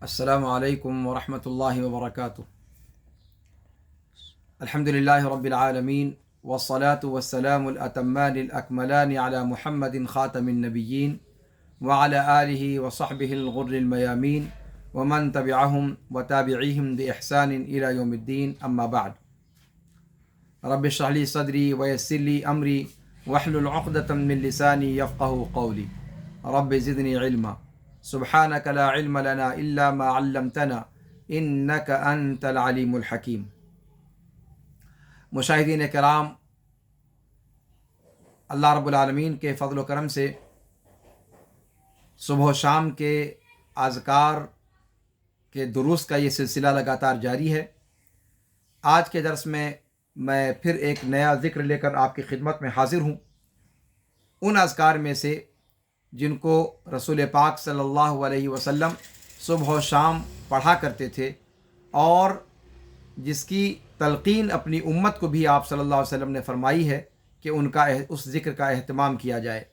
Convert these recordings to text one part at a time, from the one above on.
السلام علیکم ورحمۃ اللہ وبرکاتہ۔ الحمد للہ رب العالمین والصلاة والسلام الأتمان الأكملان على محمد خاتم النبیین وعلى آلہ وصحبہ الغر الميامین ومن تبعہم وتابعیہم بإحسان إلى یوم الدین، اما بعد۔ رب اشرح لی صدری ویسر لی امری واحلل عقدۃ من لسانی یفقہوا قولی، رب زدنی علما، سبحانک لا علم لنا الا ما علمتنا انک انت العلیم الحکیم۔ مشاہدین کرام، اللہ رب العالمین کے فضل و کرم سے صبح و شام کے اذکار کے دروس کا یہ سلسلہ لگاتار جاری ہے۔ آج کے درس میں پھر ایک نیا ذکر لے کر آپ کی خدمت میں حاضر ہوں، ان اذکار میں سے جن کو رسول پاک صلی اللہ علیہ وسلم صبح و شام پڑھا کرتے تھے، اور جس کی تلقین اپنی امت کو بھی آپ صلی اللہ علیہ وسلم نے فرمائی ہے کہ ان کا اس ذکر کا اہتمام کیا جائے۔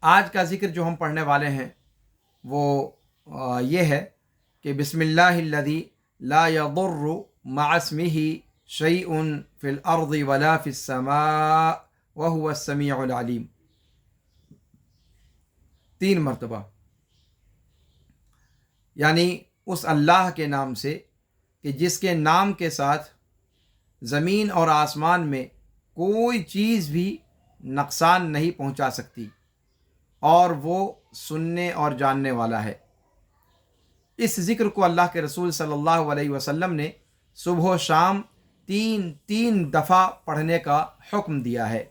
آج کا ذکر جو ہم پڑھنے والے ہیں وہ یہ ہے کہ بسم اللہ الذی لا یضر مع اسمہ شیء فی الارض ولا فی السماء وہو السمیع العلیم، 3 مرتبہ، یعنی اس اللہ کے نام سے کہ جس کے نام کے ساتھ زمین اور آسمان میں کوئی چیز بھی نقصان نہیں پہنچا سکتی، اور وہ سننے اور جاننے والا ہے۔ اس ذکر کو اللہ کے رسول صلی اللہ علیہ وسلم نے صبح و شام تین دفعہ پڑھنے کا حکم دیا ہے،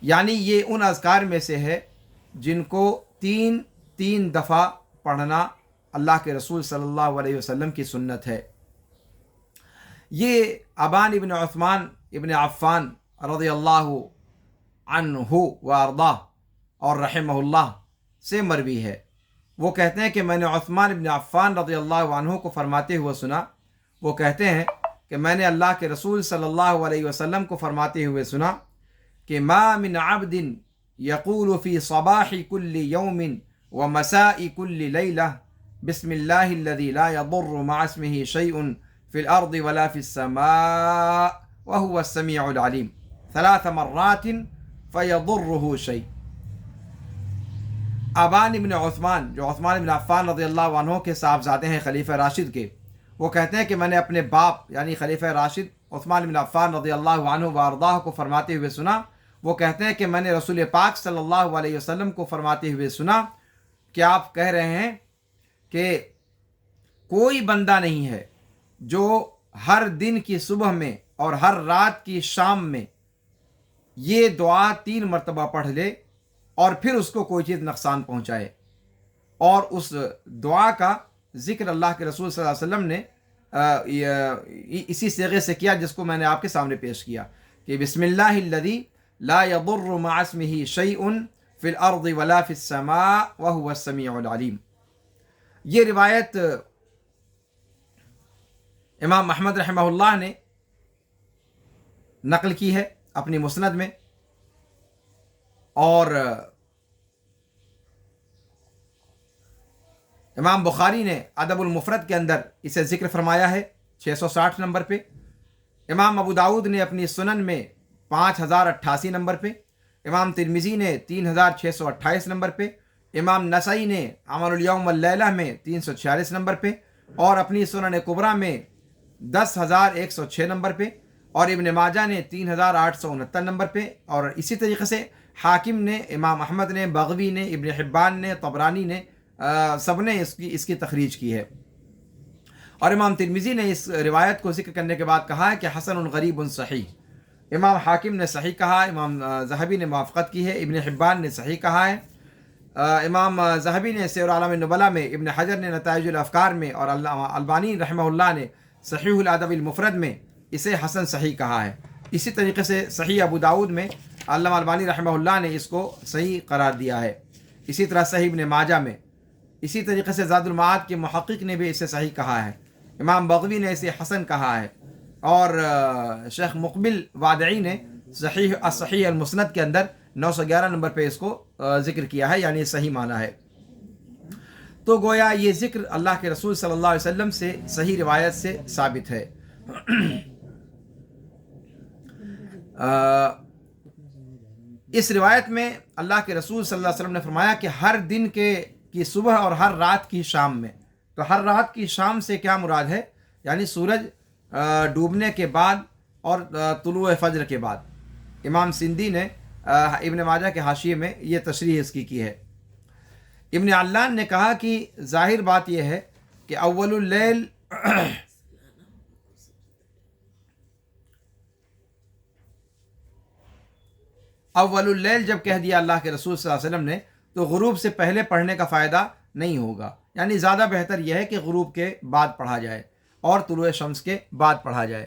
یعنی یہ ان اذکار میں سے ہے جن کو تین دفعہ پڑھنا اللہ کے رسول صلی اللہ علیہ وسلم کی سنت ہے۔ یہ ابان ابن عثمان ابن عفان رضی اللہ عنہ و ارضاہ اور رحمہ اللہ سے مروی ہے۔ وہ کہتے ہیں کہ میں نے عثمان ابن عفان رضی اللہ عنہ کو فرماتے ہوئے سنا۔ وہ کہتے ہیں کہ میں نے اللہ کے رسول صلی اللہ علیہ وسلم کو فرماتے ہوئے سنا کہ ما من عبد یقول فی صباح کل یوم ومساء کل لیلہ بسم اللہ الذی لا یضر مع اسمہ شیء فی الارض ولا فی السماء وہو السمیع العلیم 3 مرات فیضرہ شیء۔ ابان ابن عثمان، جو عثمان بن عفان رضی اللہ عنہ کے صاحبزادے ہیں خلیفہ راشد کے، وہ کہتے ہیں کہ میں نے اپنے باپ یعنی خلیفہ راشد عثمان بن عفان رضی اللہ عنہ وارضاہ کو فرماتے ہوئے سنا۔ وہ کہتے ہیں کہ میں نے رسول پاک صلی اللہ علیہ وسلم کو فرماتے ہوئے سنا کہ آپ کہہ رہے ہیں کہ کوئی بندہ نہیں ہے جو ہر دن کی صبح میں اور ہر رات کی شام میں یہ دعا 3 مرتبہ پڑھ لے اور پھر اس کو کوئی چیز نقصان پہنچائے، اور اس دعا کا ذکر اللہ کے رسول صلی اللہ علیہ وسلم نے اسی صیغے سے کیا جس کو میں نے آپ کے سامنے پیش کیا کہ بسم اللہ الذی لا یضر مع اسمہ شیء فی الارض ولا فی السماء وہو السمیع العلیم۔ یہ روایت امام احمد رحمہ اللہ نے نقل کی ہے اپنی مسند میں، اور امام بخاری نے ادب المفرد کے اندر اسے ذکر فرمایا ہے 660 نمبر پہ، امام ابو داؤد نے اپنی سنن میں 5088 نمبر پہ، امام ترمذی نے 3628 نمبر پہ، امام نسائی نے عمل الیوم واللیلہ میں 346 نمبر پہ، اور اپنی سنن کبریٰ میں 10106 نمبر پہ، اور ابن ماجہ نے 3869 نمبر پہ، اور اسی طریقے سے حاکم نے، امام احمد نے، بغوی نے، ابن حبان نے، طبرانی نے، سب نے اس کی تخریج کی ہے۔ اور امام ترمذی نے اس روایت کو ذکر کرنے کے بعد کہا ہے کہ حسن غریب صحیح۔ امام حاکم نے صحیح کہا، امام ذہبی نے موافقت کی ہے، ابن حبان نے صحیح کہا ہے، امام ذہبی نے سیر اعلام النبلاء میں، ابن حجر نے نتائج الافکار میں، اور البانی رحمہ اللہ نے صحیح الادب المفرد میں اسے حسن صحیح کہا ہے۔ اسی طریقے سے صحیح ابو داؤد میں علامہ البانی رحمہ اللہ نے اس کو صحیح قرار دیا ہے، اسی طرح صحیح ابن ماجہ میں، اسی طریقے سے زاد المعاد کے محقق نے بھی اسے صحیح کہا ہے، امام بغوی نے اسے حسن کہا ہے، اور شیخ مقبل وادعی نے صحیح المسند کے اندر 911 نمبر پہ اس کو ذکر کیا ہے، یعنی صحیح معنی ہے۔ تو گویا یہ ذکر اللہ کے رسول صلی اللہ علیہ وسلم سے صحیح روایت سے ثابت ہے۔ اس روایت میں اللہ کے رسول صلی اللہ علیہ وسلم نے فرمایا کہ ہر دن کی صبح اور ہر رات کی شام میں، تو ہر رات کی شام سے کیا مراد ہے؟ یعنی سورج ڈوبنے کے بعد اور طلوع فجر کے بعد۔ امام سندھی نے ابن ماجہ کے حاشیے میں یہ تشریح اس کی ہے۔ ابن علان نے کہا کہ ظاہر بات یہ ہے کہ اول اللیل اول اللیل جب کہہ دیا اللہ کے رسول صلی اللہ علیہ وسلم نے، تو غروب سے پہلے پڑھنے کا فائدہ نہیں ہوگا، یعنی زیادہ بہتر یہ ہے کہ غروب کے بعد پڑھا جائے اور طلوع شمس کے بعد پڑھا جائے۔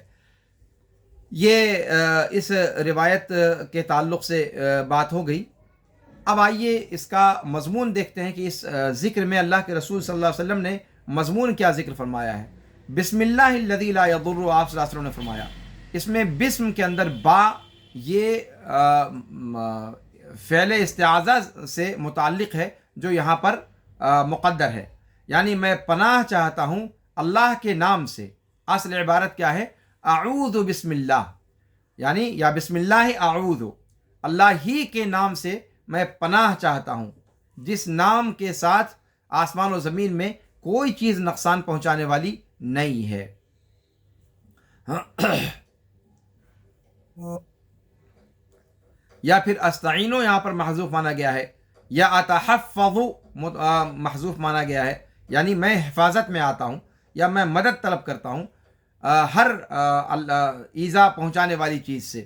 یہ اس روایت کے تعلق سے بات ہو گئی۔ اب آئیے اس کا مضمون دیکھتے ہیں کہ اس ذکر میں اللہ کے رسول صلی اللہ علیہ وسلم نے مضمون کیا ذکر فرمایا ہے۔ بسم اللہ الذی لا یضر، آپ صلی اللہ علیہ وسلم نے فرمایا۔ اس میں بسم کے اندر با یہ فعل استعاذہ سے متعلق ہے جو یہاں پر مقدر ہے، یعنی میں پناہ چاہتا ہوں اللہ کے نام سے۔ اصل عبارت کیا ہے؟ اعوذ بسم اللہ، یعنی یا بسم اللہ اعوذ، اللہ ہی کے نام سے میں پناہ چاہتا ہوں، جس نام کے ساتھ آسمان و زمین میں کوئی چیز نقصان پہنچانے والی نہیں ہے۔ یا پھر استعینو یہاں پر محذوف مانا گیا ہے، یا اتحفظ محذوف مانا گیا ہے، یعنی میں حفاظت میں آتا ہوں یا میں مدد طلب کرتا ہوں ہر ایذا پہنچانے والی چیز سے۔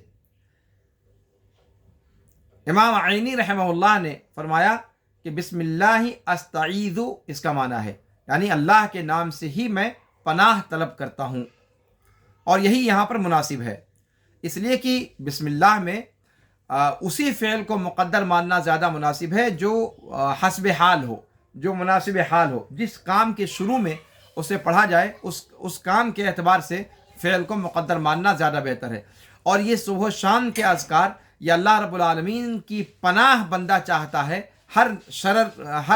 امام عینی رحمہ اللہ نے فرمایا کہ بسم اللہ استعیذ اس کا معنی ہے، یعنی اللہ کے نام سے ہی میں پناہ طلب کرتا ہوں، اور یہی یہاں پر مناسب ہے، اس لیے کہ بسم اللہ میں اسی فعل کو مقدر ماننا زیادہ مناسب ہے جو حسب حال ہو، جو مناسب حال ہو، جس کام کے شروع میں اسے پڑھا جائے اس کام کے اعتبار سے فعل کو مقدر ماننا زیادہ بہتر ہے۔ اور یہ صبح و شام کے اذکار یہ اللہ رب العالمین کی پناہ بندہ چاہتا ہے ہر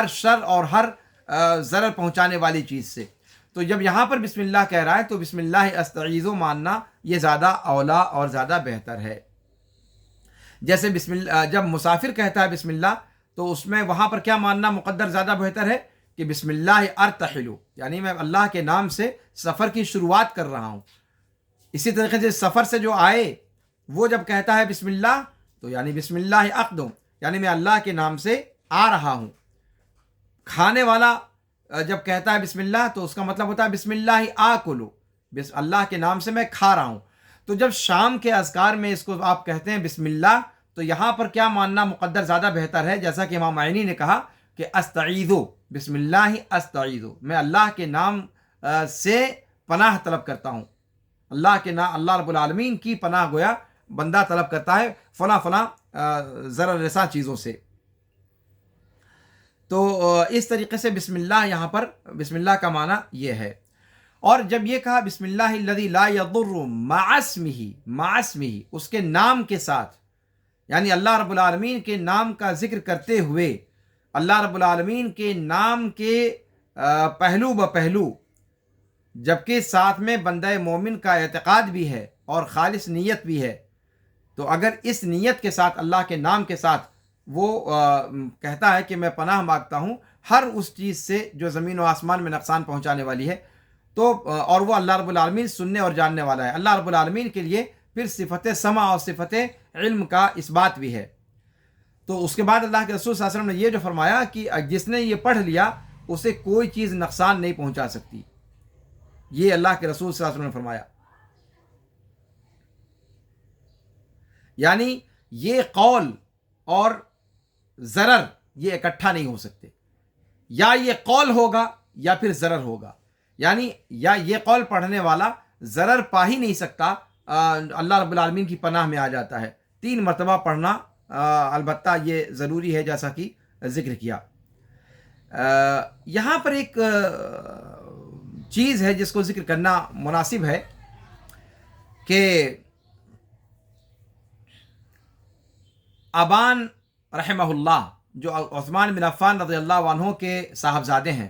شر اور ہر ضرر پہنچانے والی چیز سے۔ تو جب یہاں پر بسم اللہ کہہ رہا ہے تو بسم اللہ استعیذ ماننا یہ زیادہ اولا اور زیادہ بہتر ہے۔ جیسے جب مسافر کہتا ہے بسم اللہ تو اس میں وہاں پر کیا ماننا مقدر زیادہ بہتر ہے کہ بسم اللہ ارتحل، یعنی میں اللہ کے نام سے سفر کی شروعات کر رہا ہوں۔ اسی طریقے سے سفر سے جو آئے وہ جب کہتا ہے بسم اللہ تو یعنی بسم اللہ اقدم، یعنی میں اللہ کے نام سے آ رہا ہوں۔ کھانے والا جب کہتا ہے بسم اللہ تو اس کا مطلب ہوتا ہے بسم اللہ آکلو، اللہ کے نام سے میں کھا رہا ہوں۔ تو جب شام کے اذکار میں اس کو آپ کہتے ہیں بسم اللہ تو یہاں پر کیا ماننا مقدر زیادہ بہتر ہے؟ جیسا کہ امام عینی نے کہا کہ استعیذو، بسم اللہ استعیذو، میں اللہ کے نام سے پناہ طلب کرتا ہوں، اللہ رب العالمین کی پناہ گویا بندہ طلب کرتا ہے فلاں فلاں ضرر رساں چیزوں سے۔ تو اس طریقے سے بسم اللہ یہاں پر بسم اللہ کا معنی یہ ہے۔ اور جب یہ کہا بسم اللہ الذی لا یضر مع اسمہ، اس کے نام کے ساتھ، یعنی اللہ رب العالمین کے نام کا ذکر کرتے ہوئے اللہ رب العالمین کے نام کے پہلو بپہلو، جبکہ ساتھ میں بندہ مومن کا اعتقاد بھی ہے اور خالص نیت بھی ہے، تو اگر اس نیت کے ساتھ اللہ کے نام کے ساتھ وہ کہتا ہے کہ میں پناہ مانگتا ہوں ہر اس چیز سے جو زمین و آسمان میں نقصان پہنچانے والی ہے، تو اور وہ اللہ رب العالمین سننے اور جاننے والا ہے۔ اللہ رب العالمین کے لیے پھر صفت سمع اور صفت علم کا اس بات بھی ہے۔ تو اس کے بعد اللہ کے رسول صلی اللہ علیہ وسلم نے یہ جو فرمایا کہ جس نے یہ پڑھ لیا اسے کوئی چیز نقصان نہیں پہنچا سکتی، یہ اللہ کے رسول صلی اللہ علیہ وسلم نے فرمایا۔ یعنی یہ قول اور ضرر یہ اکٹھا نہیں ہو سکتے، یا یہ قول ہوگا یا پھر ضرر ہوگا، یعنی یا یہ قول پڑھنے والا ضرر پا ہی نہیں سکتا، اللہ رب العالمین کی پناہ میں آ جاتا ہے۔ 3 مرتبہ پڑھنا البتہ یہ ضروری ہے جیسا کہ ذکر کیا۔ یہاں پر ایک چیز ہے جس کو ذکر کرنا مناسب ہے کہ ابان رحمہ اللہ جو عثمان بن عفان رضی اللہ عنہ کے صاحبزادے ہیں،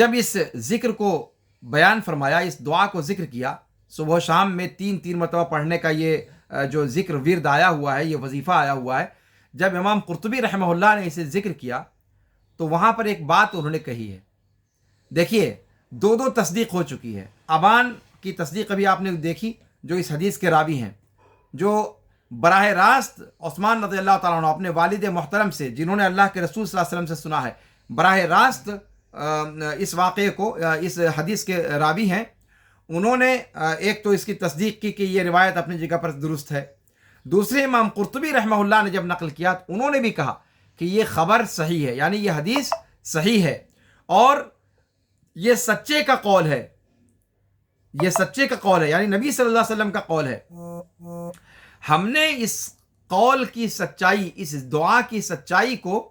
جب اس ذکر کو بیان فرمایا، اس دعا کو ذکر کیا، صبح و شام میں 3 مرتبہ پڑھنے کا یہ جو ذکر ورد آیا ہوا ہے، یہ وظیفہ آیا ہوا ہے، جب امام قرطبی رحمہ اللہ نے اسے ذکر کیا تو وہاں پر ایک بات انہوں نے کہی ہے. دیکھیے، دو تصدیق ہو چکی ہے. ابان کی تصدیق ابھی آپ نے دیکھی، جو اس حدیث کے راوی ہیں، جو براہ راست عثمان رضی اللہ تعالیٰ عنہ اپنے والد محترم سے، جنہوں نے اللہ کے رسول صلی اللہ علیہ وسلم سے سنا ہے، براہ راست اس واقعے کو، اس حدیث کے راوی ہیں، انہوں نے ایک تو اس کی تصدیق کی کہ یہ روایت اپنی جگہ پر درست ہے. دوسرے امام قرطبی رحمہ اللہ نے جب نقل کیا تو انہوں نے بھی کہا کہ یہ خبر صحیح ہے، یعنی یہ حدیث صحیح ہے اور یہ سچے کا قول ہے، یہ سچے کا قول ہے، یعنی نبی صلی اللہ علیہ وسلم کا قول ہے. ہم نے اس قول کی سچائی، اس دعا کی سچائی کو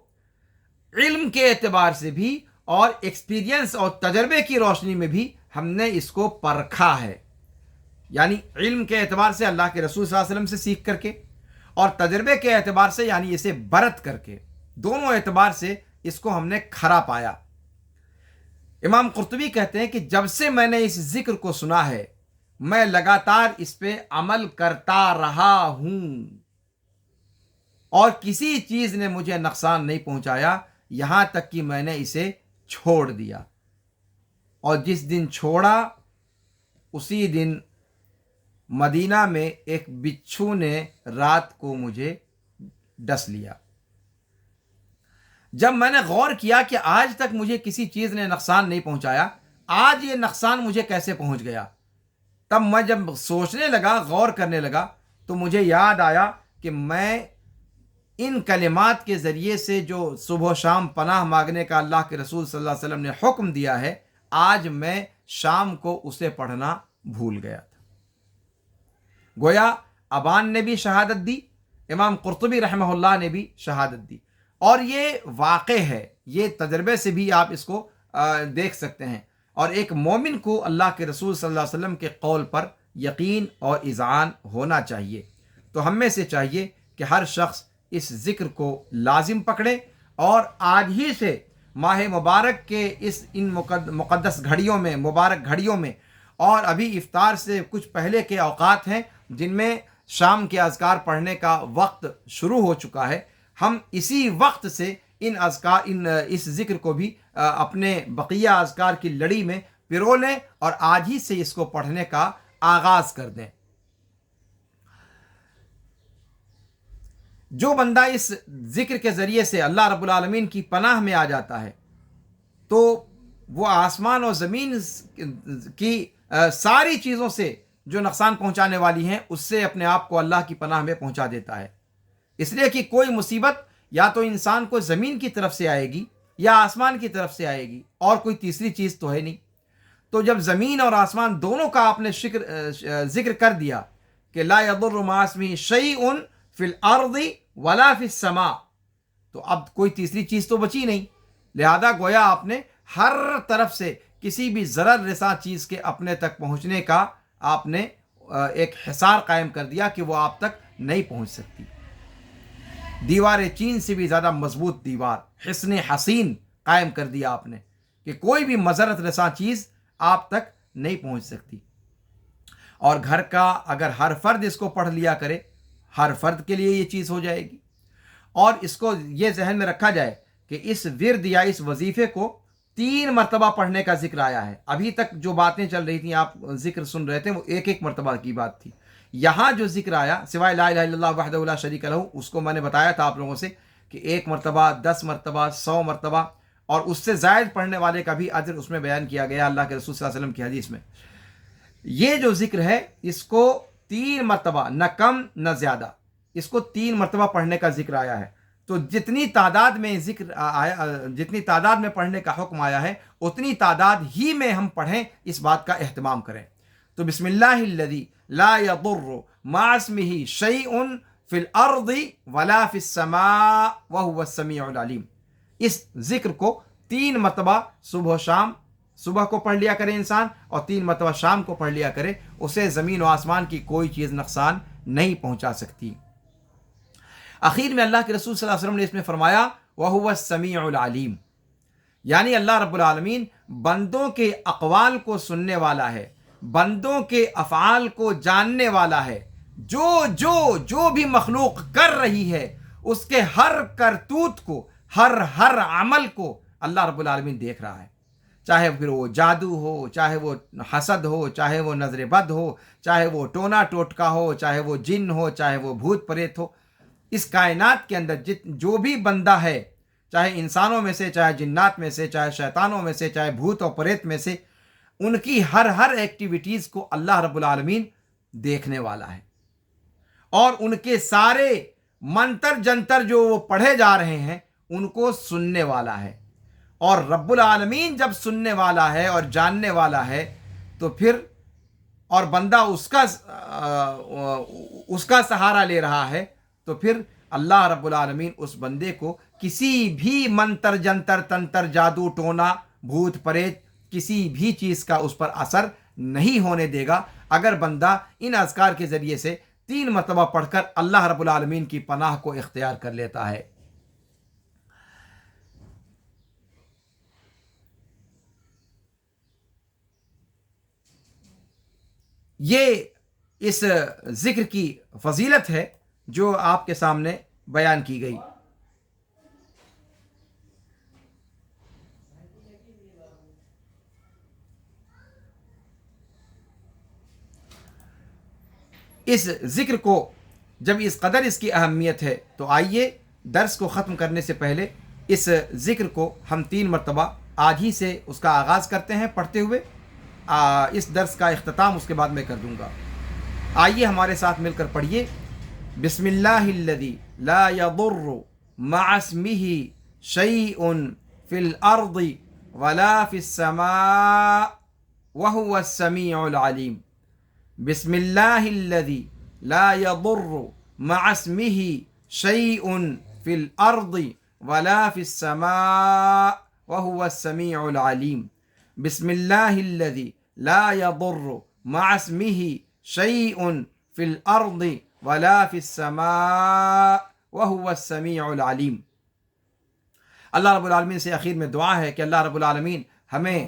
علم کے اعتبار سے بھی اور ایکسپیرینس اور تجربے کی روشنی میں بھی ہم نے اس کو پرکھا ہے. یعنی علم کے اعتبار سے اللہ کے رسول صلی اللہ علیہ وسلم سے سیکھ کر کے، اور تجربے کے اعتبار سے یعنی اسے برت کر کے، دونوں اعتبار سے اس کو ہم نے کھرا پایا. امام قرطبی کہتے ہیں کہ جب سے میں نے اس ذکر کو سنا ہے، میں لگاتار اس پہ عمل کرتا رہا ہوں اور کسی چیز نے مجھے نقصان نہیں پہنچایا، یہاں تک کہ میں نے اسے چھوڑ دیا، اور جس دن چھوڑا اسی دن مدینہ میں ایک بچھو نے رات کو مجھے ڈس لیا. جب میں نے غور کیا کہ آج تک مجھے کسی چیز نے نقصان نہیں پہنچایا، آج یہ نقصان مجھے کیسے پہنچ گیا، تب میں جب سوچنے لگا، غور کرنے لگا، تو مجھے یاد آیا کہ میں ان کلمات کے ذریعے سے جو صبح و شام پناہ مانگنے کا اللہ کے رسول صلی اللہ علیہ وسلم نے حکم دیا ہے، آج میں شام کو اسے پڑھنا بھول گیا تھا. گویا ابان نے بھی شہادت دی، امام قرطبی رحمہ اللہ نے بھی شہادت دی، اور یہ واقع ہے، یہ تجربے سے بھی آپ اس کو دیکھ سکتے ہیں. اور ایک مومن کو اللہ کے رسول صلی اللہ علیہ وسلم کے قول پر یقین اور اذعان ہونا چاہیے. تو ہم میں سے چاہیے کہ ہر شخص اس ذکر کو لازم پکڑے، اور آج ہی سے ماہ مبارک کے ان مقدس گھڑیوں میں، مبارک گھڑیوں میں، اور ابھی افطار سے کچھ پہلے کے اوقات ہیں جن میں شام کے اذکار پڑھنے کا وقت شروع ہو چکا ہے، ہم اسی وقت سے اس ذکر کو بھی اپنے بقیہ اذکار کی لڑی میں پرو لیں اور آج ہی سے اس کو پڑھنے کا آغاز کر دیں. جو بندہ اس ذکر کے ذریعے سے اللہ رب العالمین کی پناہ میں آ جاتا ہے تو وہ آسمان اور زمین کی ساری چیزوں سے جو نقصان پہنچانے والی ہیں اس سے اپنے آپ کو اللہ کی پناہ میں پہنچا دیتا ہے. اس لیے کہ کوئی مصیبت یا تو انسان کو زمین کی طرف سے آئے گی یا آسمان کی طرف سے آئے گی، اور کوئی تیسری چیز تو ہے نہیں. تو جب زمین اور آسمان دونوں کا آپ نے ذکر کر دیا کہ لا یضر مع اسمہ شیء فی الارض ولا فی السماء، تو اب کوئی تیسری چیز تو بچی نہیں. لہذا گویا آپ نے ہر طرف سے کسی بھی ضرر رساں چیز کے اپنے تک پہنچنے کا آپ نے ایک حصار قائم کر دیا کہ وہ آپ تک نہیں پہنچ سکتی. دیوار چین سے بھی زیادہ مضبوط دیوار، حصن حصین قائم کر دیا آپ نے کہ کوئی بھی مضرت رساں چیز آپ تک نہیں پہنچ سکتی. اور گھر کا اگر ہر فرد اس کو پڑھ لیا کرے، ہر فرد کے لیے یہ چیز ہو جائے گی. اور اس کو یہ ذہن میں رکھا جائے کہ اس ورد یا اس وظیفے کو 3 مرتبہ پڑھنے کا ذکر آیا ہے. ابھی تک جو باتیں چل رہی تھیں، آپ ذکر سن رہے تھے، وہ ایک مرتبہ کی بات تھی. یہاں جو ذکر آیا سوائے لا الہ الا اللہ وحدہ لا شریک لہ، اس کو میں نے بتایا تھا آپ لوگوں سے کہ 1 مرتبہ، 10 مرتبہ، 100 مرتبہ، اور اس سے زائد پڑھنے والے کا بھی اجر اس میں بیان کیا گیا اللہ کے رسول صلی اللہ علیہ وسلم کی حدیث میں. یہ جو ذکر ہے اس کو 3 مرتبہ، نہ کم نہ زیادہ، اس کو 3 مرتبہ پڑھنے کا ذکر آیا ہے. تو جتنی تعداد میں ذکر آیا، جتنی تعداد میں پڑھنے کا حکم آیا ہے، اتنی تعداد ہی میں ہم پڑھیں، اس بات کا اہتمام کریں. تو بسم اللہ الذی لا یضر مع اسمہ شیء فی الارض ولا فی السماء وہو السمیع العلیم، اس ذکر کو 3 مرتبہ صبح و شام، صبح کو پڑھ لیا کرے انسان، اور 3 مرتبہ شام کو پڑھ لیا کرے، اسے زمین و آسمان کی کوئی چیز نقصان نہیں پہنچا سکتی. اخیر میں اللہ کے رسول صلی اللہ علیہ وسلم نے اس میں فرمایا وَهُوَ السَّمِيعُ الْعَلِيمُ، یعنی اللہ رب العالمین بندوں کے اقوال کو سننے والا ہے، بندوں کے افعال کو جاننے والا ہے، جو بھی مخلوق کر رہی ہے اس کے ہر کرتوت کو، ہر عمل کو اللہ رب العالمین دیکھ رہا ہے، چاہے پھر وہ جادو ہو، چاہے وہ حسد ہو، چاہے وہ نظر بد ہو، چاہے وہ ٹونا ٹوٹکا ہو، چاہے وہ جن ہو، چاہے وہ بھوت پریت ہو۔ اس کائنات کے اندر جو بھی بندہ ہے، چاہے انسانوں میں سے، چاہے جنات میں سے، چاہے شیطانوں میں سے، چاہے بھوت اور پریت میں سے، ان کی ہر ایکٹیویٹیز کو اللہ رب العالمین دیکھنے والا ہے، اور ان کے سارے منتر جنتر جو وہ پڑھے جا رہے ہیں ان کو سننے والا ہے۔ اور رب العالمین جب سننے والا ہے اور جاننے والا ہے تو پھر، اور بندہ اس کا سہارا لے رہا ہے، تو پھر اللہ رب العالمین اس بندے کو کسی بھی منتر جنتر تنتر جادو ٹونا بھوت پریت کسی بھی چیز کا اس پر اثر نہیں ہونے دے گا، اگر بندہ ان اذکار کے ذریعے سے 3 مرتبہ پڑھ کر اللہ رب العالمین کی پناہ کو اختیار کر لیتا ہے۔ یہ اس ذکر کی فضیلت ہے جو آپ کے سامنے بیان کی گئی۔ اس ذکر کو جب اس قدر اس کی اہمیت ہے تو آئیے درس کو ختم کرنے سے پہلے اس ذکر کو ہم 3 مرتبہ آج ہی سے اس کا آغاز کرتے ہیں پڑھتے ہوئے۔ اس درس کا اختتام اس کے بعد میں کر دوں گا۔ آئیے ہمارے ساتھ مل کر پڑھیے۔ بسم اللہ الذی لا یضر مع اسمہ شیء فی الارض ولا فی السماء وهو السمیع العلیم۔ بسم اللہ الذی لا یضر مع اسمہ شیء فی الارض ولا فی السماء وهو السمیع العلیم۔ بسم اللہ الذی لا یضر مع اسمہ شیء فی الارض ولا فی السماء وهو السمیع العلیم۔ اللہ رب العالمین سے اخیر میں دعا ہے کہ اللہ رب العالمین ہمیں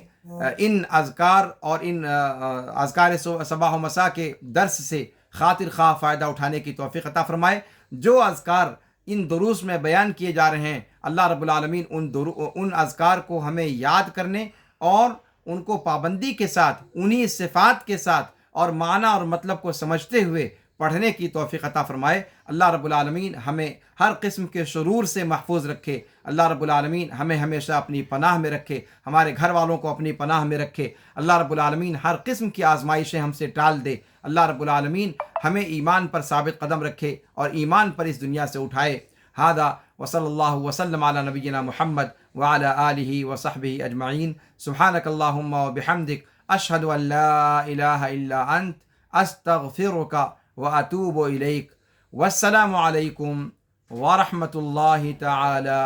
ان اذکار اور ان اذکار صباح و مساء کے درس سے خاطر خواہ فائدہ اٹھانے کی توفیق عطا فرمائے۔ جو اذکار ان دروس میں بیان کیے جا رہے ہیں، اللہ رب العالمین ان اذکار کو ہمیں یاد کرنے اور ان کو پابندی کے ساتھ، انہی صفات کے ساتھ اور معنی اور مطلب کو سمجھتے ہوئے پڑھنے کی توفیق عطا فرمائے۔ اللہ رب العالمین ہمیں ہر قسم کے شرور سے محفوظ رکھے۔ اللہ رب العالمین ہمیں ہمیشہ اپنی پناہ میں رکھے، ہمارے گھر والوں کو اپنی پناہ میں رکھے۔ اللہ رب العالمین ہر قسم کی آزمائشیں ہم سے ٹال دے۔ اللہ رب العالمین ہمیں ایمان پر ثابت قدم رکھے اور ایمان پر اس دنیا سے اٹھائے۔ ھذا وصلی اللہ وسلم علی نبینا محمد وعلی آلہ وصحبہ اجمعین۔ سبحانک اللہم وبحمدک، اشہد ان لا الہ الا انت، استغفرک واتوب الیک۔ والسلام علیکم ورحمۃ اللہ تعالی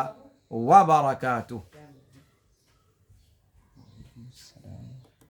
وبرکاتہ۔